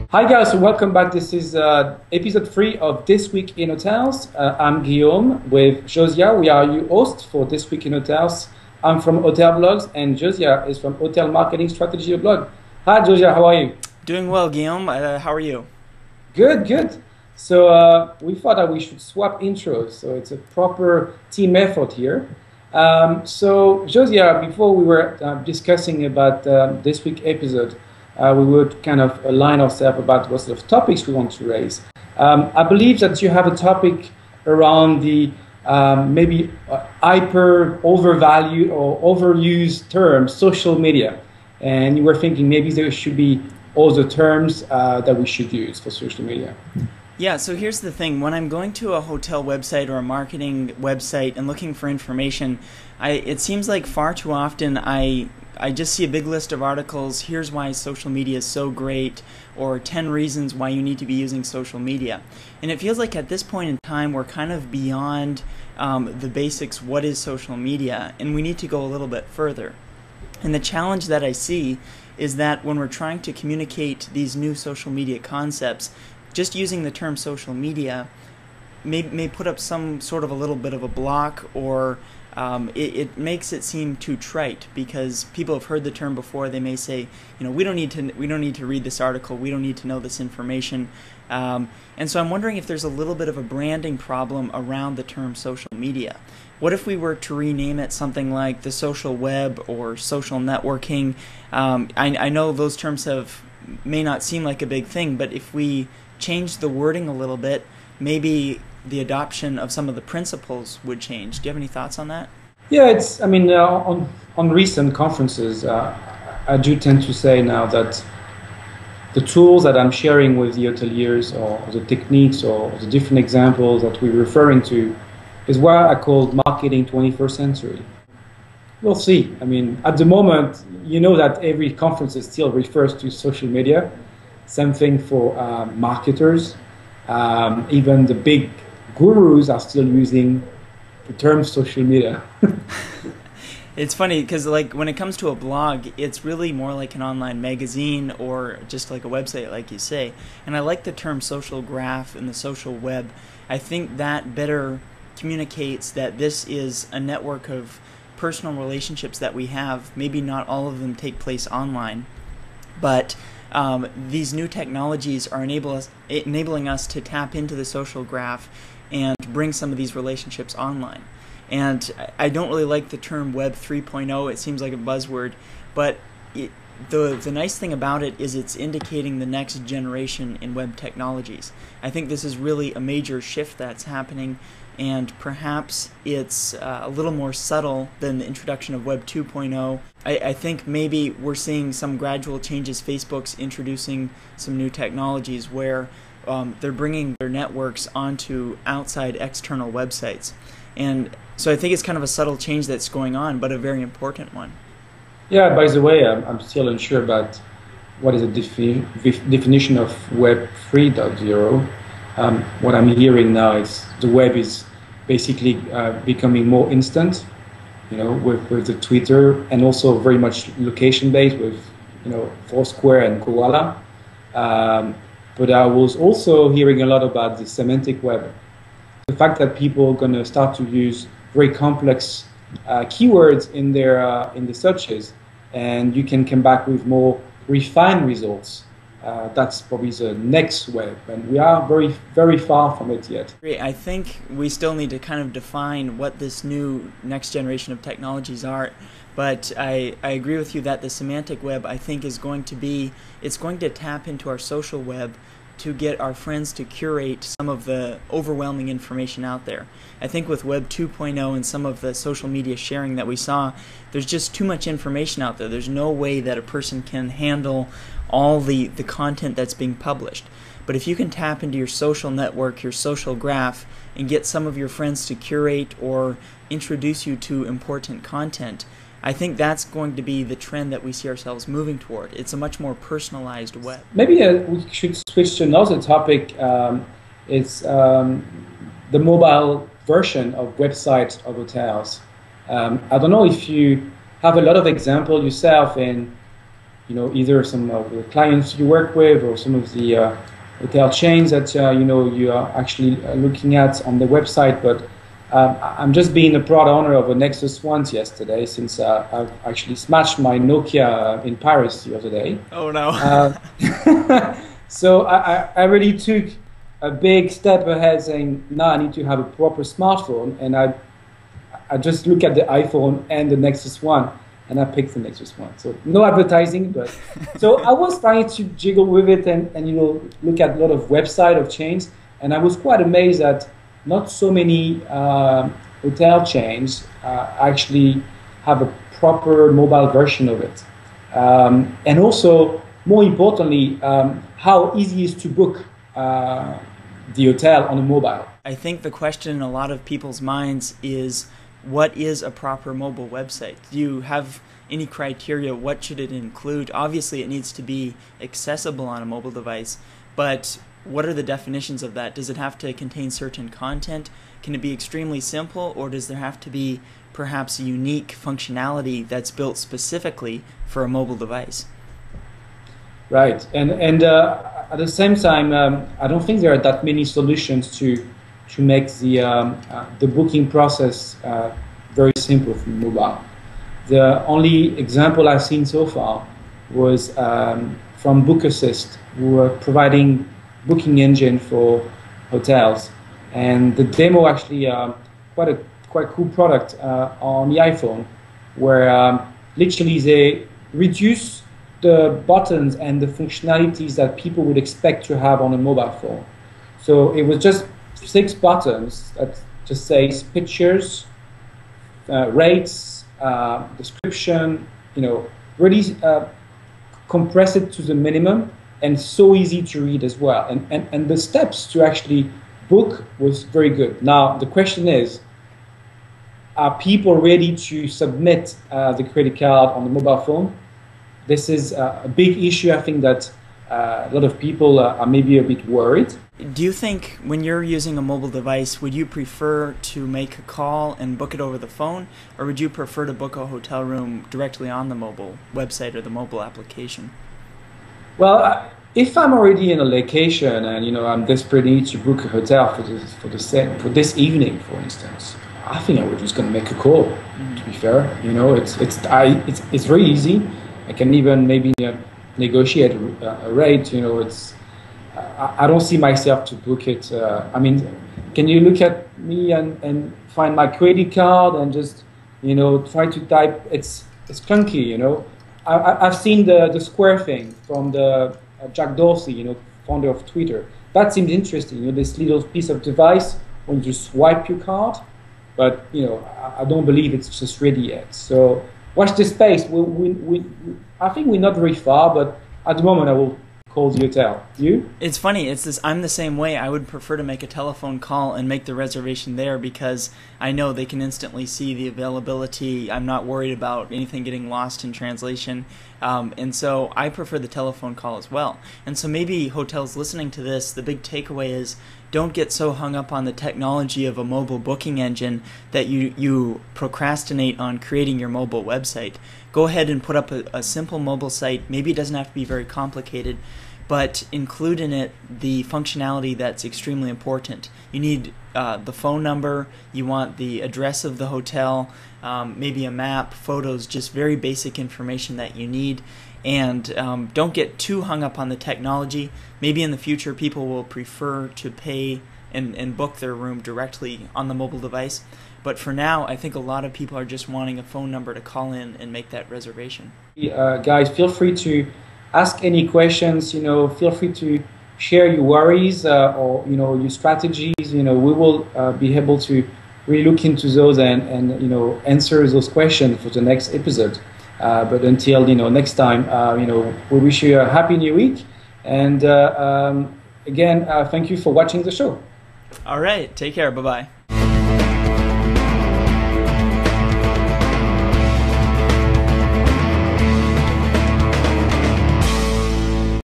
Hi guys, so welcome back. This is episode 3 of This Week in Hotels. I'm Guillaume with Josia. We are your hosts for This Week in Hotels. I'm from Hotel Blogs and Josia is from Hotel Marketing Strategy Blog. Hi Josia, how are you? Doing well, Guillaume. How are you? Good, good. So we thought that we should swap intros, so it's a proper team effort here. So Josia, before we were discussing about this week episode, we would kind of align ourselves about what sort of topics we want to raise. I believe that you have a topic around the maybe hyper overvalued or overused term social media, and you were thinking maybe there should be other terms that we should use for social media. Yeah, so here's the thing. When I'm going to a hotel website or a marketing website and looking for information, it seems like far too often I just see a big list of articles, here's why social media is so great, or 10 reasons why you need to be using social media. And it feels like at this point in time we're kind of beyond the basics, what is social media, and we need to go a little bit further. And the challenge that I see is that when we're trying to communicate these new social media concepts, just using the term social media may put up some sort of a little bit of a block, or it makes it seem too trite because people have heard the term before. They may say, we don't need to read this article, we don't need to know this information, and so I'm wondering if there's a little bit of a branding problem around the term social media. What if we were to rename it something like the social web or social networking? I know those terms may not seem like a big thing, but if we change the wording a little bit, maybe the adoption of some of the principles would change. Do you have any thoughts on that? Yeah, on recent conferences, I do tend to say now that the tools that I'm sharing with the hoteliers, or the techniques or the different examples that we're referring to, is what I call marketing 21st century. We'll see. At the moment, that every conference still refers to social media. Same thing for marketers. Even the big gurus are still using the term social media. It's funny because when it comes to a blog, it's really more like an online magazine or just like a website, like you say. And I like the term social graph and the social web. I think that better communicates that this is a network of personal relationships that we have. Maybe not all of them take place online, but these new technologies are enabling us to tap into the social graph and bring some of these relationships online. And I don't really like the term Web 3.0. It seems like a buzzword, but the nice thing about it is it's indicating the next generation in web technologies. I think this is really a major shift that's happening, and perhaps it's a little more subtle than the introduction of Web 2.0. I think maybe we're seeing some gradual changes. Facebook's introducing some new technologies where they're bringing their networks onto outside external websites. And so I think it's kind of a subtle change that's going on, but a very important one. Yeah, by the way, I'm still unsure about what is the definition of Web 3.0. What I'm hearing now is the web is basically becoming more instant, with the Twitter, and also very much location-based with, Foursquare and Koala. But I was also hearing a lot about the semantic web. The fact that people are going to start to use very complex keywords in the searches, and you can come back with more refined results. That's probably the next web, and we are very, very far from it yet. I think we still need to kind of define what this new next generation of technologies are, but I agree with you that the semantic web, I think, it's going to tap into our social web to get our friends to curate some of the overwhelming information out there. I think with Web 2.0 and some of the social media sharing that we saw, there's just too much information out there. There's no way that a person can handle all the content that's being published. But if you can tap into your social network, your social graph, and get some of your friends to curate or introduce you to important content, I think that's going to be the trend that we see ourselves moving toward. It's a much more personalized web. Maybe we should switch to another topic. It's the mobile version of websites of hotels. I don't know if you have a lot of examples yourself in either some of the clients you work with or some of the hotel chains that you are actually looking at on the website. But I'm just being a proud owner of a Nexus One yesterday, since I've actually smashed my Nokia in Paris the other day. Oh no! So I really took a big step ahead, saying now I need to have a proper smartphone, and I just look at the iPhone and the Nexus One, and I picked the Nexus One. So no advertising, but so I was trying to jiggle with it and look at a lot of website of chains, and I was quite amazed that not so many hotel chains actually have a proper mobile version of it, and also more importantly, how easy it is to book the hotel on a mobile. I think the question in a lot of people's minds is, what is a proper mobile website? Do you have any criteria? What should it include? Obviously, it needs to be accessible on a mobile device, but what are the definitions of that? Does it have to contain certain content? Can it be extremely simple, or does there have to be perhaps a unique functionality that's built specifically for a mobile device? Right, and at the same time, I don't think there are that many solutions to make the booking process very simple for mobile. The only example I've seen so far was from Book Assist, who are providing booking engine for hotels, and the demo actually quite cool product on the iPhone, where literally they reduce the buttons and the functionalities that people would expect to have on a mobile phone. So it was just 6 buttons that just says pictures, rates, description, really compress it to the minimum, and so easy to read as well. And the steps to actually book was very good. Now, the question is, are people ready to submit the credit card on the mobile phone? This is a big issue. I think that a lot of people are maybe a bit worried. Do you think when you're using a mobile device, would you prefer to make a call and book it over the phone, or would you prefer to book a hotel room directly on the mobile website or the mobile application? Well, if I'm already in a location and I'm desperately to book a hotel for this evening, for instance, I think I would just gonna make a call. To be fair, it's very easy. I can even maybe negotiate a rate. I don't see myself to book it. I mean, can you look at me and find my credit card and just try to type? It's clunky. I've seen the Square thing from the Jack Dorsey, founder of Twitter. That seems interesting. This little piece of device when you swipe your card, but I don't believe it's just ready yet. So watch this space. I think we're not very far, but at the moment I will call the hotel. You? It's funny. I'm the same way. I would prefer to make a telephone call and make the reservation there, because I know they can instantly see the availability. I'm not worried about anything getting lost in translation. And so I prefer the telephone call as well. And so maybe hotels listening to this, the big takeaway is, don't get so hung up on the technology of a mobile booking engine that you procrastinate on creating your mobile website. Go ahead and put up a simple mobile site. Maybe it doesn't have to be very complicated, but include in it the functionality that's extremely important. You need the phone number, you want the address of the hotel, maybe a map, photos, just very basic information that you need. And don't get too hung up on the technology. Maybe in the future people will prefer to pay and book their room directly on the mobile device. But for now, I think a lot of people are just wanting a phone number to call in and make that reservation. Guys, feel free to ask any questions. Feel free to share your worries or your strategies. We will be able to really look into those and answer those questions for the next episode. But until next time, we wish you a happy new week. And again, thank you for watching the show. All right, take care. Bye bye.